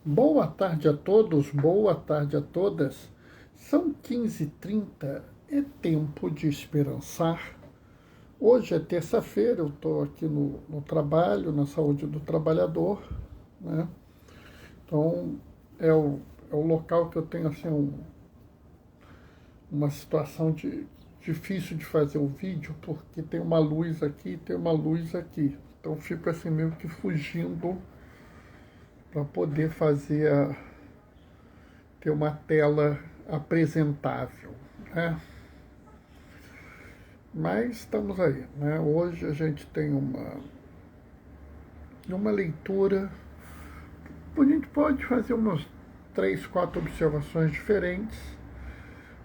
Boa tarde a todos, boa tarde a todas. São 15h30, é tempo de esperançar. Hoje é terça-feira, eu estou aqui no trabalho, na saúde do trabalhador, né? Então, é o local que eu tenho assim, uma situação difícil de fazer o vídeo, porque tem uma luz aqui e tem uma luz aqui. Então, fico assim meio que fugindo para poder ter uma tela apresentável, né? Mas estamos aí, né? Hoje a gente tem uma leitura, a gente pode fazer umas 3, 4 observações diferentes,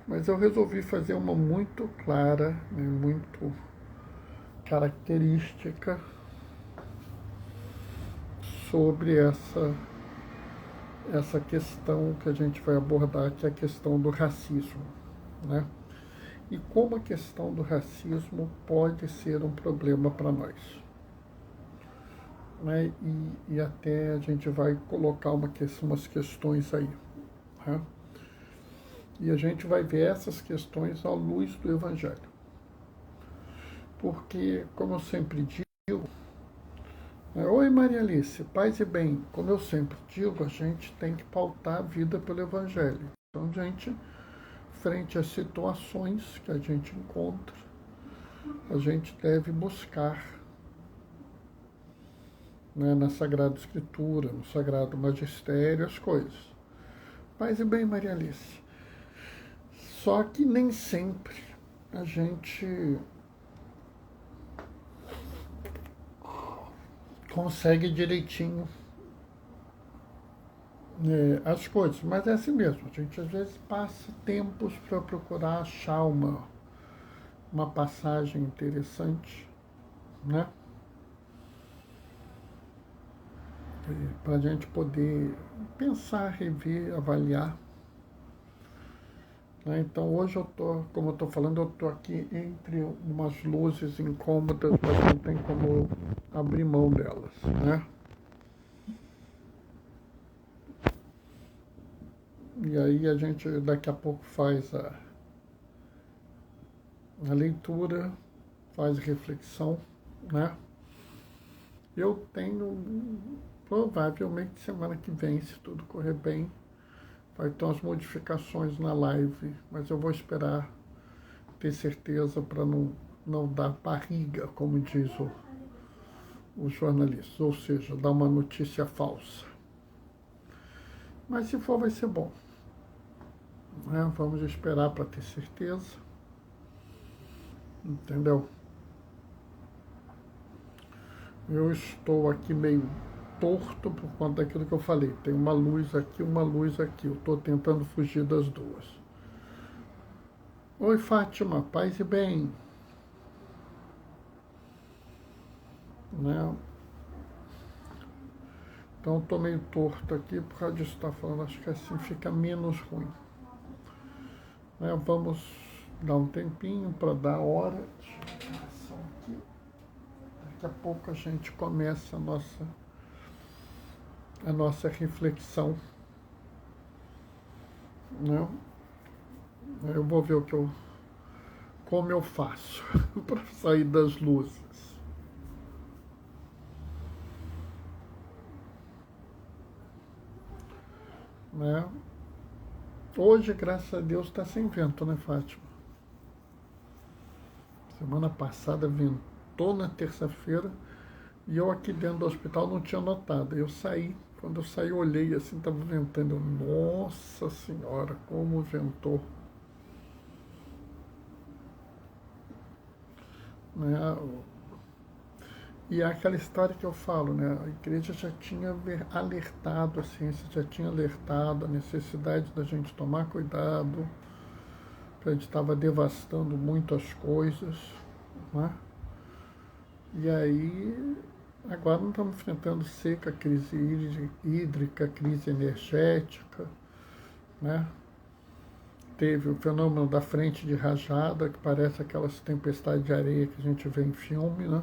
mas eu resolvi fazer uma muito clara, né, muito característica sobre essa questão que a gente vai abordar, que é a questão do racismo, né? E como a questão do racismo pode ser um problema para nós, né? E até a gente vai colocar umas questões aí, né? E a gente vai ver essas questões à luz do Evangelho. Porque, como eu sempre digo, né? Oi Maria Alice, paz e bem, como eu sempre digo, a gente tem que pautar a vida pelo Evangelho. Então, a gente, frente às situações que a gente encontra, a gente deve buscar, né, na Sagrada Escritura, no Sagrado Magistério, as coisas. Paz e bem, Maria Alice. Só que nem sempre a gente consegue direitinho as coisas, mas é assim mesmo. A gente às vezes passa tempos para procurar achar uma passagem interessante, né? Para a gente poder pensar, rever, avaliar. Né? Então hoje como eu estou falando, eu estou aqui entre umas luzes incômodas, mas não tem como abrir mão delas, né? E aí a gente daqui a pouco faz a leitura, faz reflexão, né? Eu tenho, provavelmente semana que vem, se tudo correr bem, vai ter umas modificações na live, mas eu vou esperar ter certeza para não dar barriga, como diz os jornalistas, ou seja, dar uma notícia falsa. Mas se for, vai ser bom, né? Vamos esperar para ter certeza, entendeu? Eu estou aqui meio torto por conta daquilo que eu falei. Tem uma luz aqui, uma luz aqui. Eu estou tentando fugir das duas. Oi, Fátima, paz e bem. Né? Então, estou meio torto aqui por causa disso que está falando. Acho que assim fica menos ruim. Né? Vamos dar um tempinho para dar hora. Aqui. Daqui a pouco a gente começa a nossa reflexão. Né? Eu vou ver como eu faço para sair das luzes. Né? Hoje, graças a Deus, está sem vento, né, Fátima? Semana passada ventou na terça-feira e eu aqui dentro do hospital não tinha notado. Eu saí, quando eu saí, eu olhei assim, estava ventando. Nossa Senhora, como ventou. Né? E é aquela história que eu falo, né? A igreja já tinha alertado, a ciência já tinha alertado a necessidade da gente tomar cuidado, que a gente estava devastando muito as coisas, né? E aí, agora não estamos enfrentando seca, crise hídrica, crise energética, né? Teve o fenômeno da frente de rajada, que parece aquelas tempestades de areia que a gente vê em filme, né?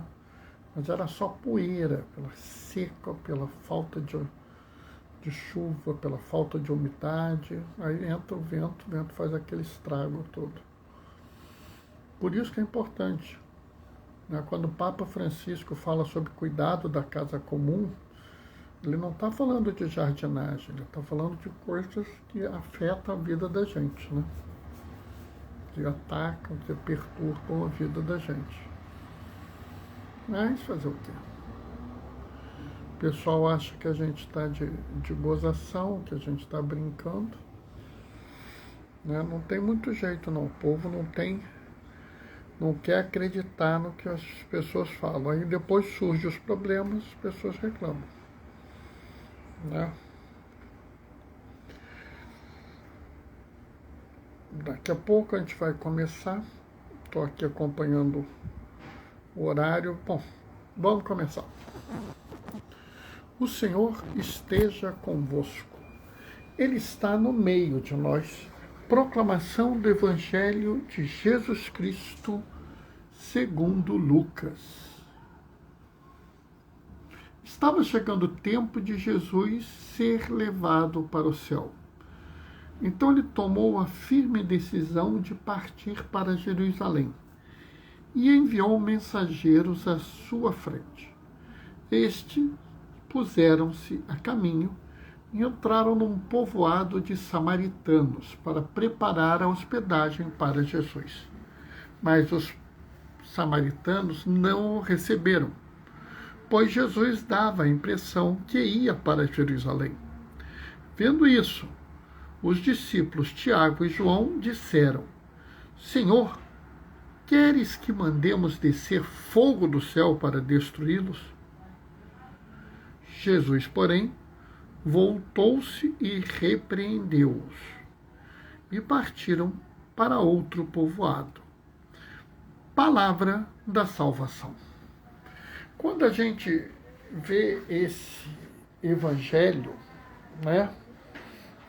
Mas era só poeira, pela seca, pela falta de chuva, pela falta de umidade, aí entra o vento faz aquele estrago todo. Por isso que é importante, né? Quando o Papa Francisco fala sobre cuidado da casa comum, ele não está falando de jardinagem, ele está falando de coisas que afetam a vida da gente, né? Que atacam, que perturbam a vida da gente. Mas fazer o quê? O pessoal acha que a gente está de gozação, que a gente está brincando, né? Não tem muito jeito não, o povo não quer acreditar no que as pessoas falam. Aí depois surgem os problemas, as pessoas reclamam, né? Daqui a pouco a gente vai começar. Estou aqui acompanhando o horário. Bom, vamos começar. O Senhor esteja convosco. Ele está no meio de nós. Proclamação do Evangelho de Jesus Cristo segundo Lucas. Estava chegando o tempo de Jesus ser levado para o céu. Então ele tomou a firme decisão de partir para Jerusalém e enviou mensageiros à sua frente. Estes puseram-se a caminho e entraram num povoado de samaritanos para preparar a hospedagem para Jesus. Mas os samaritanos não o receberam, pois Jesus dava a impressão que ia para Jerusalém. Vendo isso, os discípulos Tiago e João disseram: Senhor, queres que mandemos descer fogo do céu para destruí-los? Jesus, porém, voltou-se e repreendeu-os, e partiram para outro povoado. Palavra da salvação. Quando a gente vê esse evangelho, né,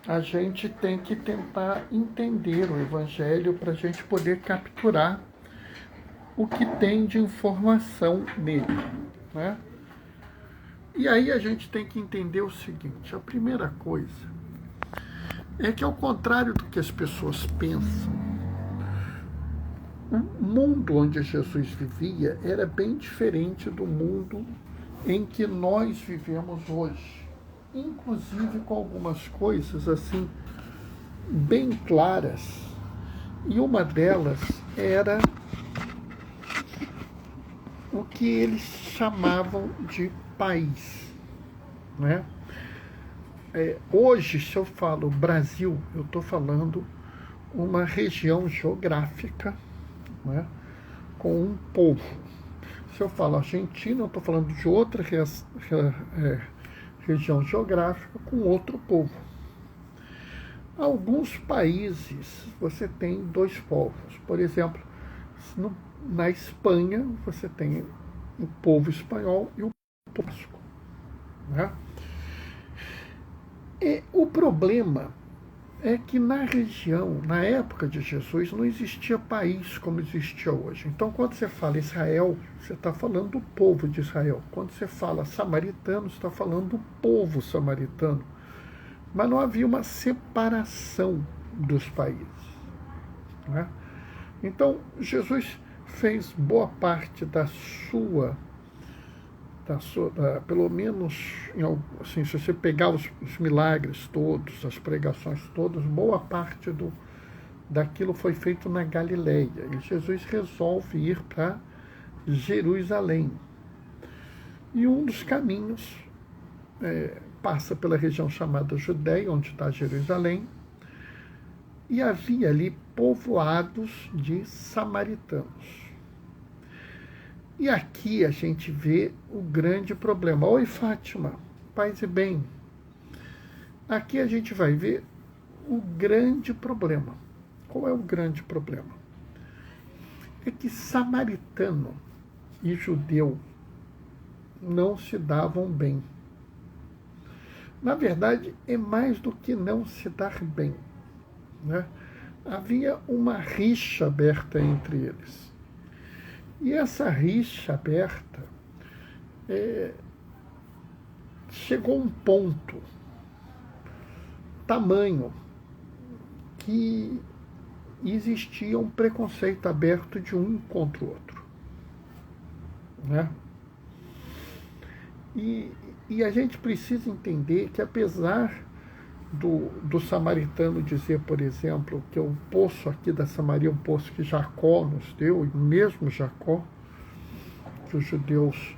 a gente tem que tentar entender o evangelho para a gente poder capturar o que tem de informação nele, né? E aí a gente tem que entender o seguinte: a primeira coisa é que, ao contrário do que as pessoas pensam, o mundo onde Jesus vivia era bem diferente do mundo em que nós vivemos hoje, inclusive com algumas coisas assim bem claras. E uma delas era o que eles chamavam de país, né? Hoje, se eu falo Brasil, eu estou falando uma região geográfica, né, com um povo. Se eu falo Argentina, eu estou falando de outra região geográfica com outro povo. Alguns países você tem dois povos. Por exemplo, na Espanha você tem o povo espanhol e o povo basco, né? E o problema é que na região, na época de Jesus, não existia país como existia hoje. Então, quando você fala Israel, você está falando do povo de Israel. Quando você fala samaritano, você está falando do povo samaritano. Mas não havia uma separação dos países, né? Então, Jesus fez boa parte pelo menos, assim, se você pegar os milagres todos, as pregações todas, boa parte daquilo foi feito na Galileia. E Jesus resolve ir para Jerusalém. E um dos caminhos passa pela região chamada Judéia, onde está Jerusalém, e havia ali povoados de samaritanos. E aqui a gente vê o grande problema. Oi, Fátima, paz e bem. Aqui a gente vai ver o grande problema. Qual é o grande problema? É que samaritano e judeu não se davam bem. Na verdade, é mais do que não se dar bem, né? Havia uma rixa aberta entre eles. E essa rixa aberta chegou a um ponto tamanho que existia um preconceito aberto de um contra o outro, né? E a gente precisa entender que, apesar do samaritano dizer, por exemplo, que o poço aqui da Samaria é um poço que Jacó nos deu, e mesmo Jacó, que os judeus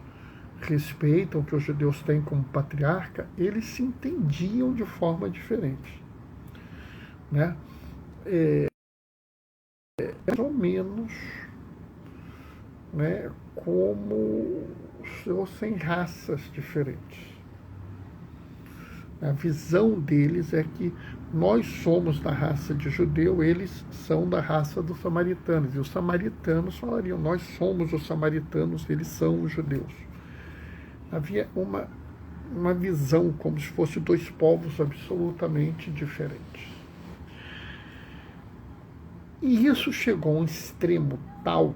respeitam, que os judeus têm como patriarca, eles se entendiam de forma diferente, né? Mais ou menos, né, como se fossem raças diferentes. A visão deles é que nós somos da raça de judeu, eles são da raça dos samaritanos. E os samaritanos falariam, nós somos os samaritanos, eles são os judeus. Havia uma visão como se fossem dois povos absolutamente diferentes. E isso chegou a um extremo tal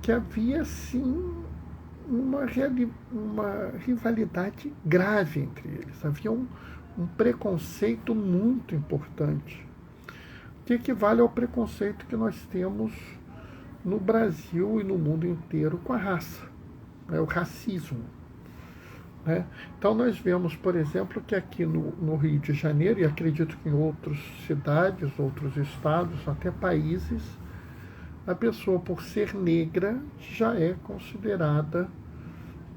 que havia, sim, uma rivalidade grave entre eles. Havia um preconceito muito importante, que equivale ao preconceito que nós temos no Brasil e no mundo inteiro com a raça, né, o racismo, né? Então nós vemos, por exemplo, que aqui no Rio de Janeiro, e acredito que em outras cidades, outros estados, até países, a pessoa, por ser negra, já é considerada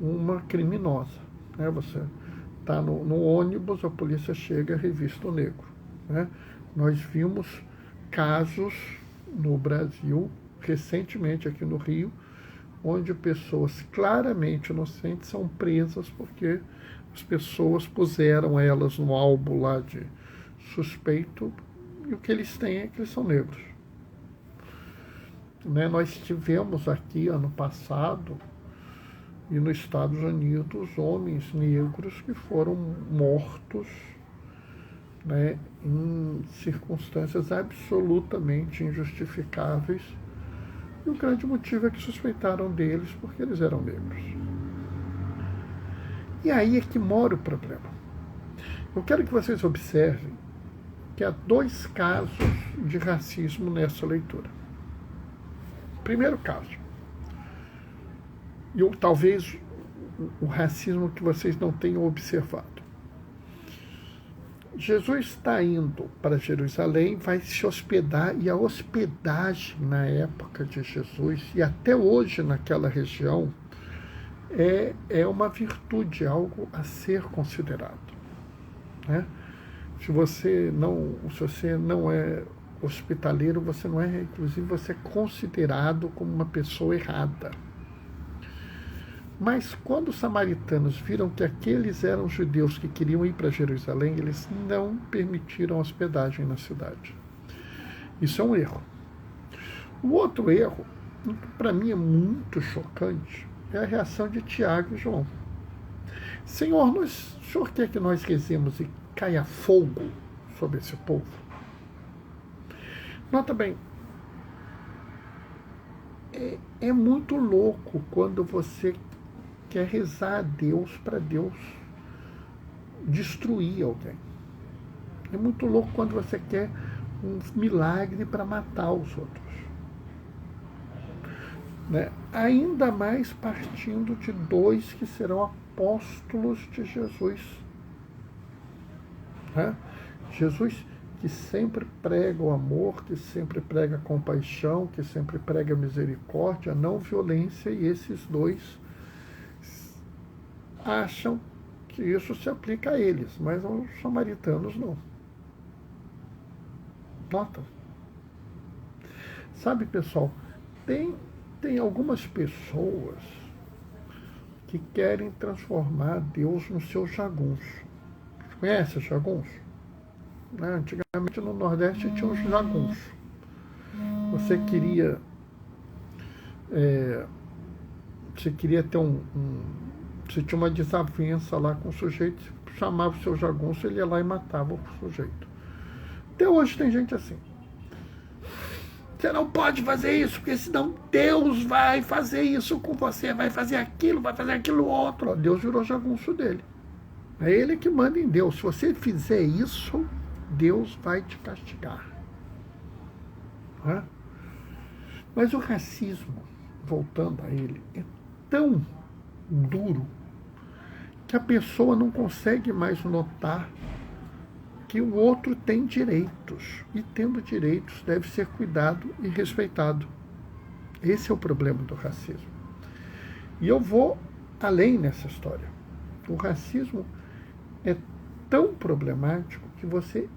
uma criminosa, né? Você está no ônibus, a polícia chega, revista o negro, né? Nós vimos casos no Brasil, recentemente aqui no Rio, onde pessoas claramente inocentes são presas porque as pessoas puseram elas no álbum lá de suspeito, e o que eles têm é que eles são negros. Né? Nós tivemos aqui, ano passado, e nos Estados Unidos, homens negros que foram mortos, né, em circunstâncias absolutamente injustificáveis. E o grande motivo é que suspeitaram deles porque eles eram negros. E aí é que mora o problema. Eu quero que vocês observem que há dois casos de racismo nessa leitura. Primeiro caso, e talvez o racismo que vocês não tenham observado. Jesus está indo para Jerusalém, vai se hospedar, e a hospedagem na época de Jesus, e até hoje naquela região, é uma virtude, algo a ser considerado, né? Se você não é hospitaleiro, você não é, inclusive você é considerado como uma pessoa errada. Mas quando os samaritanos viram que aqueles eram judeus que queriam ir para Jerusalém, eles não permitiram hospedagem na cidade. Isso é um erro. O outro erro, que para mim é muito chocante, é a reação de Tiago e João. Senhor, o Senhor quer que nós rezemos e caia fogo sobre esse povo? Nota bem, é muito louco quando você quer rezar a Deus para Deus destruir alguém. É muito louco quando você quer um milagre para matar os outros, né? Ainda mais partindo de dois que serão apóstolos de Jesus, né? Jesus que sempre prega o amor, que sempre prega a compaixão, que sempre prega a misericórdia, a não violência, e esses dois acham que isso se aplica a eles, mas aos samaritanos não. Nota. Sabe, pessoal, tem algumas pessoas que querem transformar Deus no seu jagunço. Conhece jagunço? Né? Antigamente no Nordeste tinha os jagunços. Você queria ter você tinha uma desavença lá com o sujeito, chamava o seu jagunço, ele ia lá e matava o sujeito. Até hoje tem gente assim. Você não pode fazer isso, porque senão Deus vai fazer isso com você, vai fazer aquilo outro. Deus virou jagunço dele. É ele que manda em Deus. Se você fizer isso, Deus vai te castigar. Né? Mas o racismo, voltando a ele, é tão duro que a pessoa não consegue mais notar que o outro tem direitos. E tendo direitos, deve ser cuidado e respeitado. Esse é o problema do racismo. E eu vou além nessa história. O racismo é tão problemático que você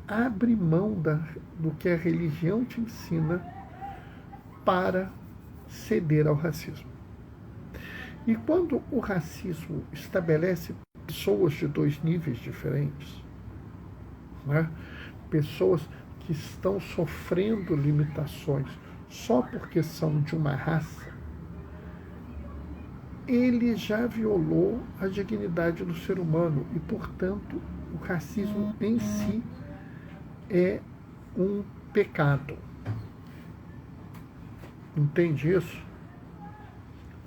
abre mão do que a religião te ensina para ceder ao racismo. E quando o racismo estabelece pessoas de dois níveis diferentes, né? Pessoas que estão sofrendo limitações só porque são de uma raça, ele já violou a dignidade do ser humano e, portanto, o racismo em si é um pecado. Entende isso?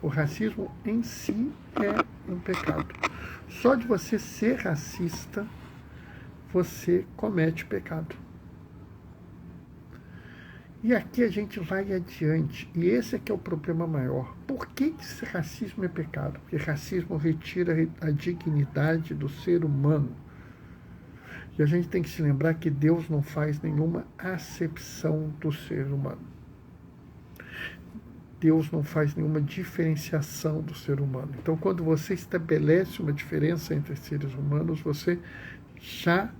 O racismo em si é um pecado. Só de você ser racista, você comete pecado. E aqui a gente vai adiante, e esse é que é o problema maior. Por que esse racismo é pecado? Porque racismo retira a dignidade do ser humano. E a gente tem que se lembrar que Deus não faz nenhuma acepção do ser humano. Deus não faz nenhuma diferenciação do ser humano. Então, quando você estabelece uma diferença entre seres humanos, você já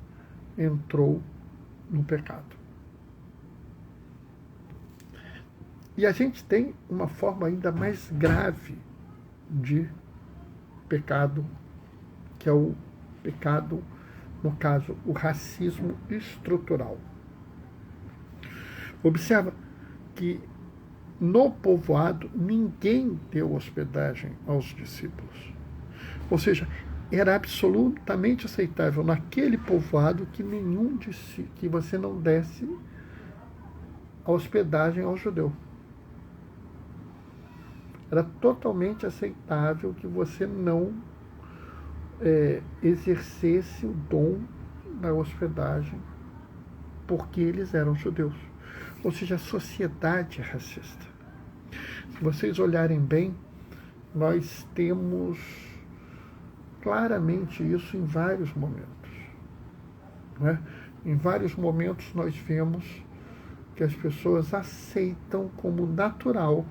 entrou no pecado. E a gente tem uma forma ainda mais grave de pecado, que é o pecado, no caso, o racismo estrutural. Observa que no povoado ninguém deu hospedagem aos discípulos. Ou seja, era absolutamente aceitável naquele povoado que que você não desse a hospedagem ao judeu. Era totalmente aceitável que você não exercesse o dom da hospedagem porque eles eram judeus. Ou seja, a sociedade é racista. Se vocês olharem bem, nós temos claramente isso em vários momentos. Né? Em vários momentos nós vemos que as pessoas aceitam como natural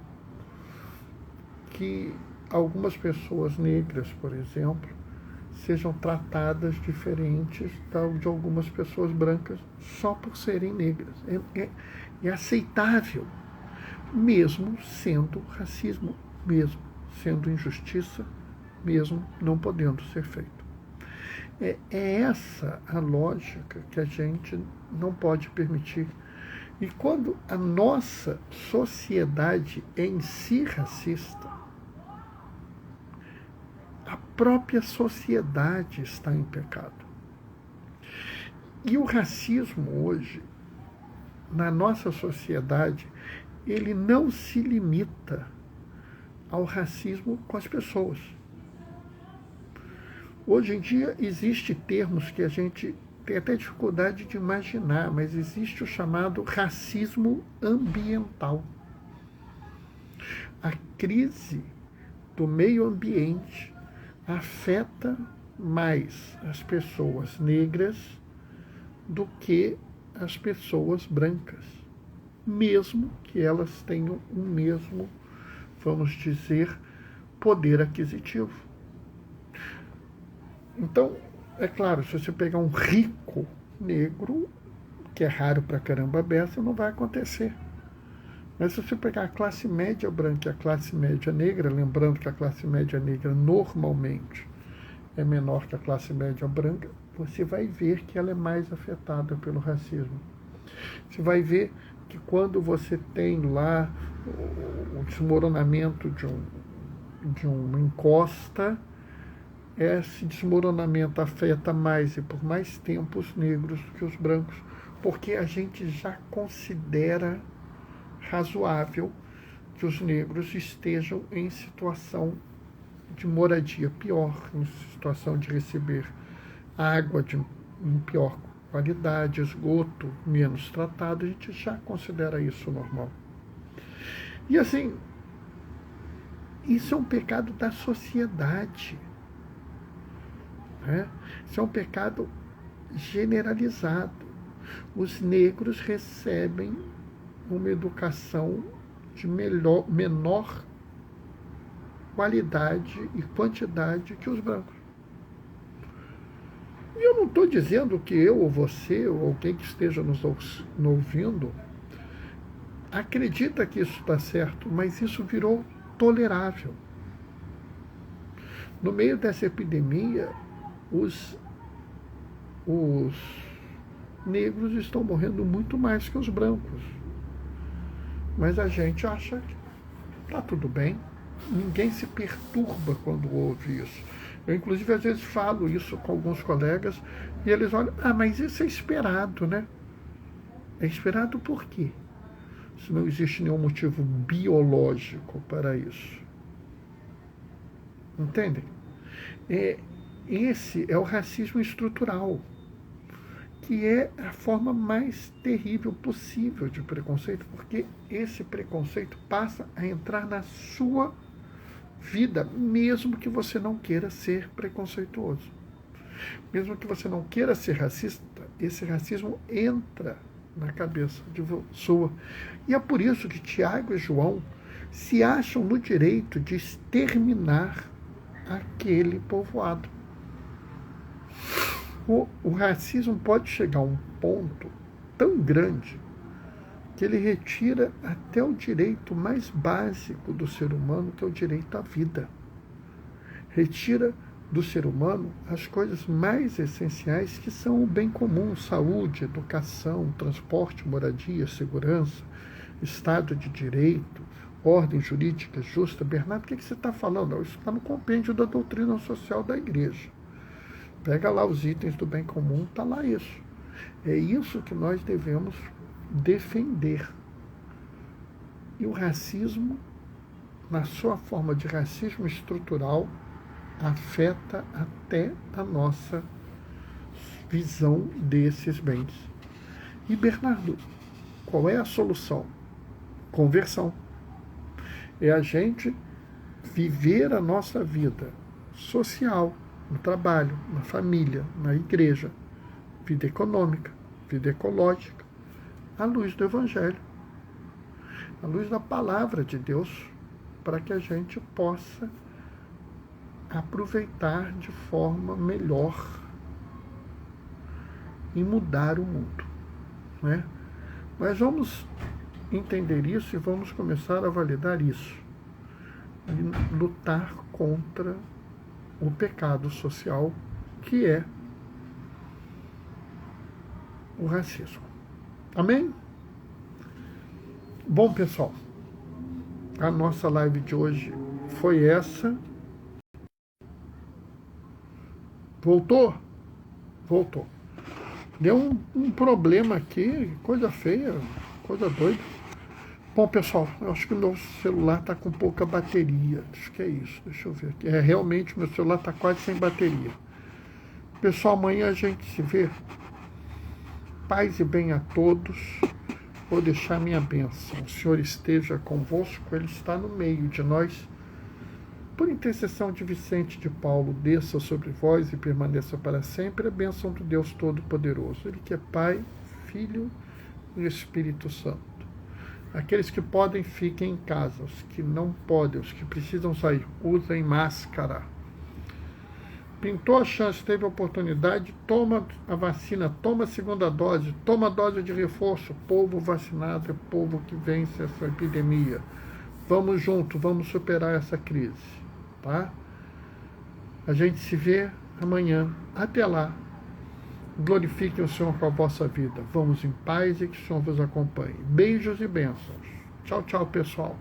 que algumas pessoas negras, por exemplo, sejam tratadas diferentes de algumas pessoas brancas só por serem negras. É aceitável, mesmo sendo racismo, mesmo sendo injustiça, mesmo não podendo ser feito. É essa a lógica que a gente não pode permitir. E quando a nossa sociedade é em si racista, a própria sociedade está em pecado. E o racismo hoje, na nossa sociedade, ele não se limita ao racismo com as pessoas. Hoje em dia existem termos que a gente tem até dificuldade de imaginar, mas existe o chamado racismo ambiental. A crise do meio ambiente afeta mais as pessoas negras do que as pessoas brancas, mesmo que elas tenham o mesmo, vamos dizer, poder aquisitivo. Então, é claro, se você pegar um rico negro, que é raro pra caramba beça, não vai acontecer. Mas se você pegar a classe média branca e a classe média negra, lembrando que a classe média negra normalmente é menor que a classe média branca, você vai ver que ela é mais afetada pelo racismo. Você vai ver que quando você tem lá o desmoronamento de uma encosta, esse desmoronamento afeta mais e por mais tempo os negros do que os brancos, porque a gente já considera razoável que os negros estejam em situação de moradia pior, em situação de receber água de pior qualidade, esgoto menos tratado, a gente já considera isso normal. E assim, isso é um pecado da sociedade, né? Isso é um pecado generalizado. Os negros recebem uma educação de menor qualidade e quantidade que os brancos. E eu não estou dizendo que eu ou você ou alguém que esteja nos ouvindo acredita que isso está certo, mas isso virou tolerável. No meio dessa epidemia, os negros estão morrendo muito mais que os brancos. Mas a gente acha que está tudo bem. Ninguém se perturba quando ouve isso. Eu, inclusive, às vezes falo isso com alguns colegas e eles olham, mas isso é esperado, né? É esperado por quê? Se não existe nenhum motivo biológico para isso. Entendem? Esse é o racismo estrutural, que é a forma mais terrível possível de preconceito, porque esse preconceito passa a entrar na sua vida, mesmo que você não queira ser preconceituoso. Mesmo que você não queira ser racista, esse racismo entra na cabeça de sua. E é por isso que Tiago e João se acham no direito de exterminar aquele povoado. O racismo pode chegar a um ponto tão grande que ele retira até o direito mais básico do ser humano, que é o direito à vida. Retira do ser humano as coisas mais essenciais, que são o bem comum: saúde, educação, transporte, moradia, segurança, Estado de Direito, ordem jurídica justa. Bernardo, o que você está falando? Isso está no compêndio da doutrina social da igreja. Pega lá os itens do bem comum, está lá isso. É isso que nós devemos defender. E o racismo, na sua forma de racismo estrutural, afeta até a nossa visão desses bens. E, Bernardo, qual é a solução? Conversão. É a gente viver a nossa vida social, no trabalho, na família, na igreja, vida econômica, vida ecológica, à luz do Evangelho, à luz da palavra de Deus, para que a gente possa aproveitar de forma melhor e mudar o mundo, né? Mas vamos entender isso e vamos começar a validar isso e lutar contra o pecado social, que é o racismo. Amém? Bom, pessoal, a nossa live de hoje foi essa. Voltou? Voltou. Deu um problema aqui, coisa feia, coisa doida. Bom, pessoal, eu acho que o meu celular está com pouca bateria. Acho que é isso, deixa eu ver aqui. Realmente, meu celular está quase sem bateria. Pessoal, amanhã a gente se vê. Paz e bem a todos. Vou deixar minha bênção. O Senhor esteja convosco, Ele está no meio de nós. Por intercessão de Vicente de Paulo, desça sobre vós e permaneça para sempre a bênção do Deus Todo-Poderoso. Ele que é Pai, Filho e Espírito Santo. Aqueles que podem, fiquem em casa. Os que não podem, os que precisam sair, usem máscara. Pintou a chance, teve a oportunidade, toma a vacina, toma a segunda dose, toma a dose de reforço. Povo vacinado é povo que vence essa epidemia. Vamos junto, vamos superar essa crise, tá? A gente se vê amanhã. Até lá. Glorifiquem o Senhor com a vossa vida. Vamos em paz e que o Senhor vos acompanhe. Beijos e bênçãos. Tchau, tchau, pessoal.